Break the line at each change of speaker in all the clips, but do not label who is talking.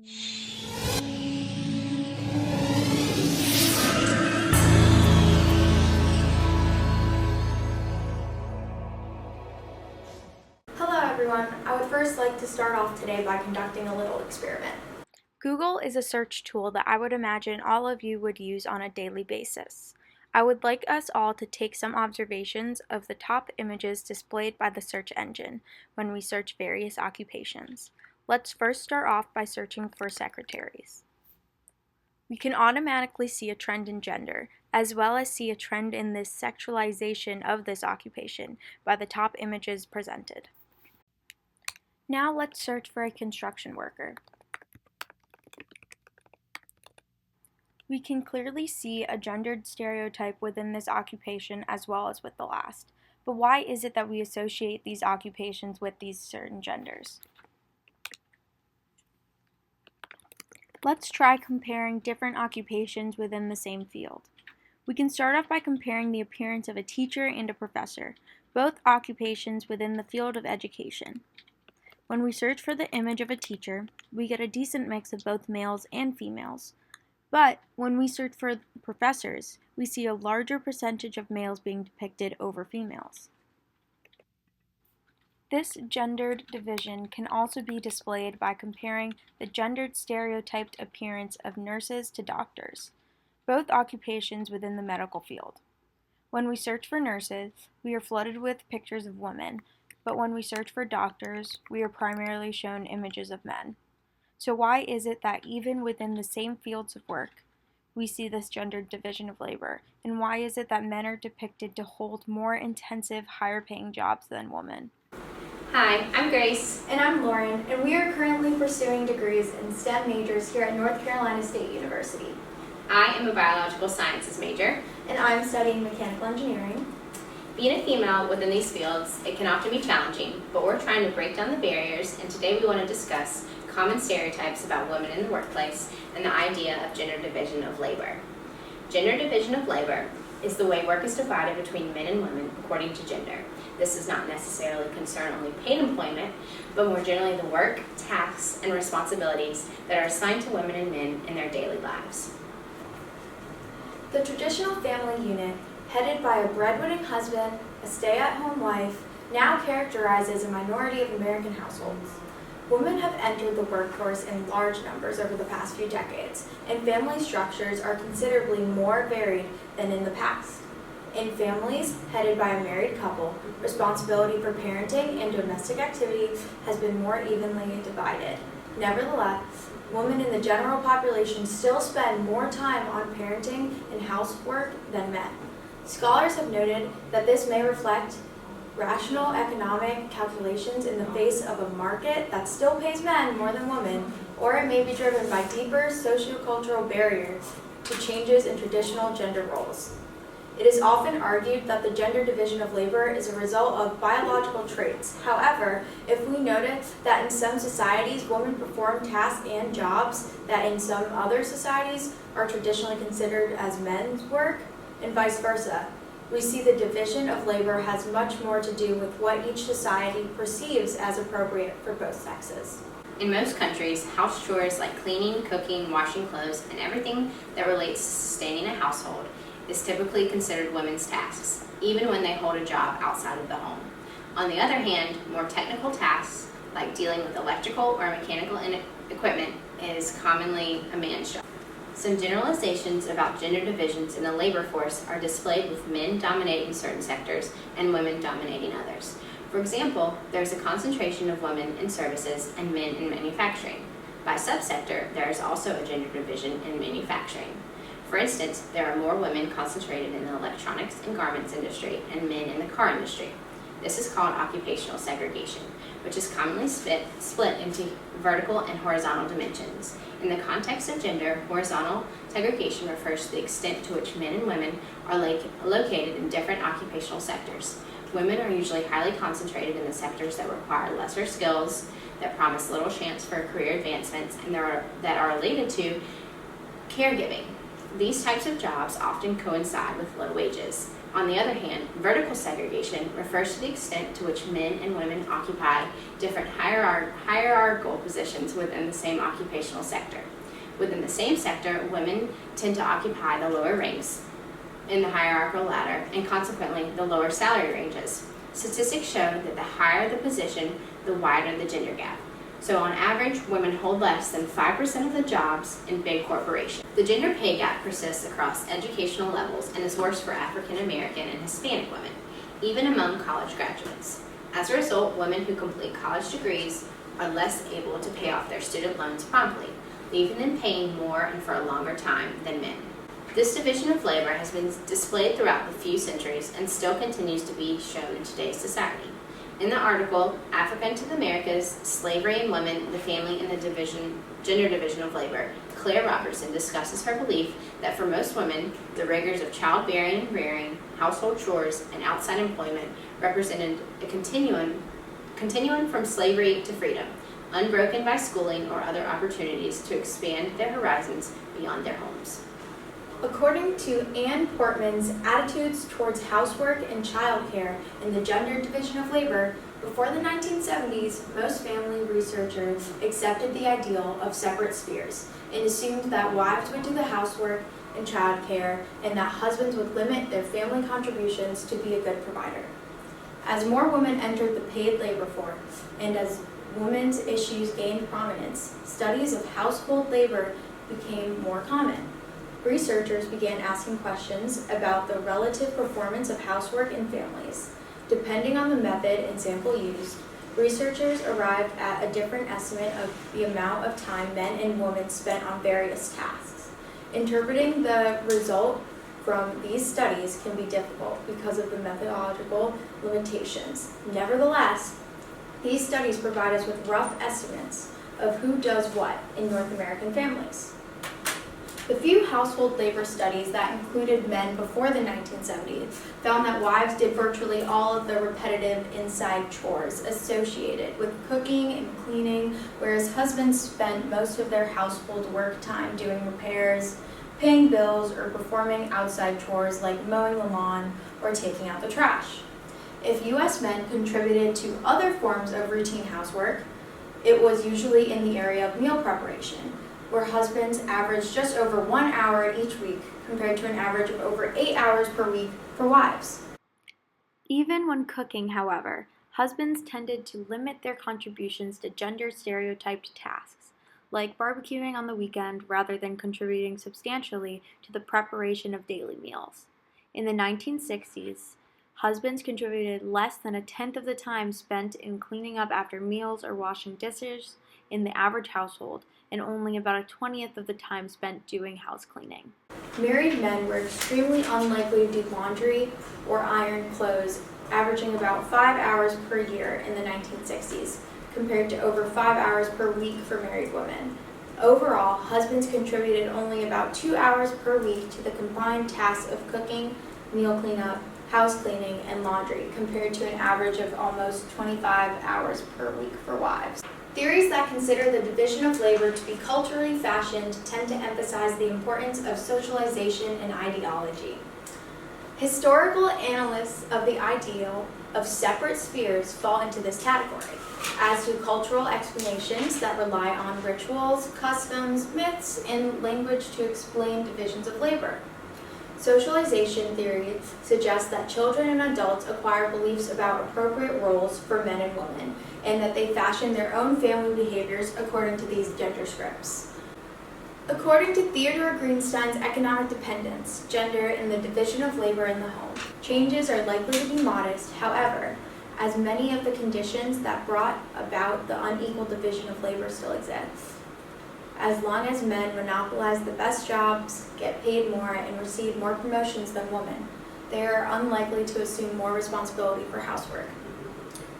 Hello everyone, I would first like to start off today by conducting a little experiment.
Google is a search tool that I would imagine all of you would use on a daily basis. I would like us all to take some observations of the top images displayed by the search engine when we search various occupations. Let's first start off by searching for secretaries. We can automatically see a trend in gender, as well as see a trend in this sexualization of this occupation by the top images presented. Now let's search for a construction worker. We can clearly see a gendered stereotype within this occupation as well as with the last. But why is it that we associate these occupations with these certain genders? Let's try comparing different occupations within the same field. We can start off by comparing the appearance of a teacher and a professor, both occupations within the field of education. When we search for the image of a teacher, we get a decent mix of both males and females. But when we search for professors, we see a larger percentage of males being depicted over females. This gendered division can also be displayed by comparing the gendered stereotyped appearance of nurses to doctors, both occupations within the medical field. When we search for nurses, we are flooded with pictures of women, but when we search for doctors, we are primarily shown images of men. So why is it that even within the same fields of work, we see this gendered division of labor? And why is it that men are depicted to hold more intensive, higher paying jobs than women?
Hi, I'm Grace.
And I'm Lauren, and we are currently pursuing degrees in STEM majors here at North Carolina State University.
I am a biological sciences major.
And I'm studying mechanical engineering.
Being a female within these fields, it can often be challenging, but we're trying to break down the barriers, and today we want to discuss common stereotypes about women in the workplace and the idea of gender division of labor. Gender division of labor is the way work is divided between men and women according to gender. This does not necessarily concern only paid employment, but more generally the work, tasks, and responsibilities that are assigned to women and men in their daily lives.
The traditional family unit, headed by a breadwinning husband, a stay-at-home wife, now characterizes a minority of American households. Women have entered the workforce in large numbers over the past few decades, and family structures are considerably more varied than in the past. In families headed by a married couple, responsibility for parenting and domestic activities has been more evenly divided. Nevertheless, women in the general population still spend more time on parenting and housework than men. Scholars have noted that this may reflect rational economic calculations in the face of a market that still pays men more than women, or it may be driven by deeper sociocultural barriers to changes in traditional gender roles. It is often argued that the gender division of labor is a result of biological traits. However, if we notice that in some societies women perform tasks and jobs that in some other societies are traditionally considered as men's work, and vice versa, we see the division of labor has much more to do with what each society perceives as appropriate for both sexes.
In most countries, house chores like cleaning, cooking, washing clothes, and everything that relates to sustaining a household is typically considered women's tasks, even when they hold a job outside of the home. On the other hand, more technical tasks, like dealing with electrical or mechanical equipment, is commonly a man's job. Some generalizations about gender divisions in the labor force are displayed with men dominating certain sectors and women dominating others. For example, there's a concentration of women in services and men in manufacturing. By subsector, there is also a gender division in manufacturing. For instance, there are more women concentrated in the electronics and garments industry and men in the car industry. This is called occupational segregation, which is commonly split into vertical and horizontal dimensions. In the context of gender, horizontal segregation refers to the extent to which men and women are located in different occupational sectors. Women are usually highly concentrated in the sectors that require lesser skills, that promise little chance for career advancements, and that are related to caregiving. These types of jobs often coincide with low wages. On the other hand, vertical segregation refers to the extent to which men and women occupy different hierarchical positions within the same occupational sector. Within the same sector, women tend to occupy the lower ranks in the hierarchical ladder and consequently the lower salary ranges. Statistics show that the higher the position, the wider the gender gap. So on average, women hold less than 5% of the jobs in big corporations. The gender pay gap persists across educational levels and is worse for African American and Hispanic women, even among college graduates. As a result, women who complete college degrees are less able to pay off their student loans promptly, leaving them paying more and for a longer time than men. This division of labor has been displayed throughout the few centuries and still continues to be shown in today's society. In the article, Africa into the Americas, Slavery and Women, the Family and the Gender Division of Labor, Claire Robertson discusses her belief that for most women, the rigors of childbearing and rearing, household chores, and outside employment represented a continuum from slavery to freedom, unbroken by schooling or other opportunities to expand their horizons beyond their homes.
According to Ann Portman's Attitudes Towards Housework and Childcare in the Gender Division of Labor, before the 1970s, most family researchers accepted the ideal of separate spheres and assumed that wives would do the housework and childcare and that husbands would limit their family contributions to be a good provider. As more women entered the paid labor force and as women's issues gained prominence, studies of household labor became more common. Researchers began asking questions about the relative performance of housework in families. Depending on the method and sample used, researchers arrived at a different estimate of the amount of time men and women spent on various tasks. Interpreting the result from these studies can be difficult because of the methodological limitations. Nevertheless, these studies provide us with rough estimates of who does what in North American families. The few household labor studies that included men before the 1970s found that wives did virtually all of the repetitive inside chores associated with cooking and cleaning, whereas husbands spent most of their household work time doing repairs, paying bills, or performing outside chores like mowing the lawn or taking out the trash. If U.S. men contributed to other forms of routine housework, it was usually in the area of meal preparation, where husbands averaged just over 1 hour each week compared to an average of over 8 hours per week for wives.
Even when cooking, however, husbands tended to limit their contributions to gender-stereotyped tasks, like barbecuing on the weekend rather than contributing substantially to the preparation of daily meals. In the 1960s, husbands contributed less than a tenth of the time spent in cleaning up after meals or washing dishes in the average household, and only about a 20th of the time spent doing house cleaning.
Married men were extremely unlikely to do laundry or iron clothes, averaging about 5 hours per year in the 1960s, compared to over 5 hours per week for married women. Overall, husbands contributed only about 2 hours per week to the combined tasks of cooking, meal cleanup, house cleaning, and laundry, compared to an average of almost 25 hours per week for wives. Theories that consider the division of labor to be culturally fashioned tend to emphasize the importance of socialization and ideology. Historical analysts of the ideal of separate spheres fall into this category, as do cultural explanations that rely on rituals, customs, myths, and language to explain divisions of labor. Socialization theory suggests that children and adults acquire beliefs about appropriate roles for men and women, and that they fashion their own family behaviors according to these gender scripts. According to Theodore Greenstein's Economic Dependence, Gender, and the Division of Labor in the Home, changes are likely to be modest, however, as many of the conditions that brought about the unequal division of labor still exist. As long as men monopolize the best jobs, get paid more, and receive more promotions than women, they are unlikely to assume more responsibility for housework.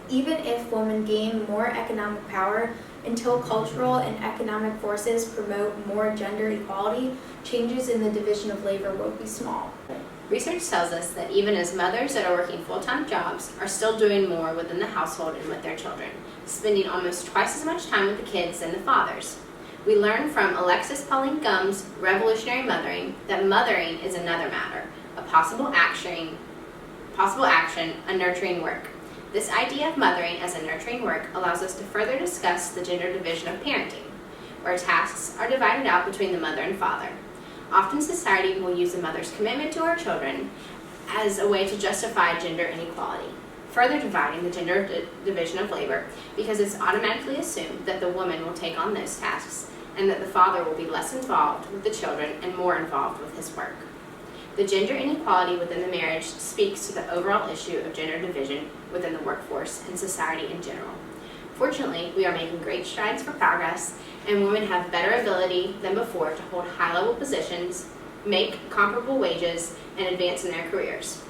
Even if women gain more economic power, until cultural and economic forces promote more gender equality, changes in the division of labor will be small.
Research tells us that even as mothers that are working full-time jobs are still doing more within the household and with their children, spending almost twice as much time with the kids than the fathers. We learn from Alexis Pauline Gumbs' Revolutionary Mothering that mothering is another matter, a possible action possible action, a nurturing work. This idea of mothering as a nurturing work allows us to further discuss the gender division of parenting, where tasks are divided out between the mother and father. Often society will use the mother's commitment to her children as a way to justify gender inequality, further dividing the gender division of labor because it's automatically assumed that the woman will take on those tasks and that the father will be less involved with the children and more involved with his work. The gender inequality within the marriage speaks to the overall issue of gender division within the workforce and society in general. Fortunately, we are making great strides for progress, and women have better ability than before to hold high-level positions, make comparable wages, and advance in their careers.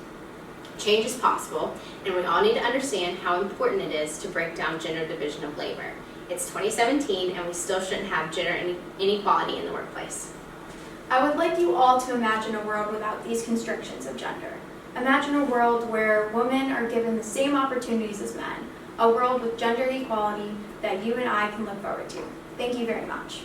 Change is possible, and we all need to understand how important it is to break down gender division of labor. It's 2017, and we still shouldn't have gender inequality in the workplace.
I would like you all to imagine a world without these constrictions of gender. Imagine a world where women are given the same opportunities as men, a world with gender equality that you and I can look forward to. Thank you very much.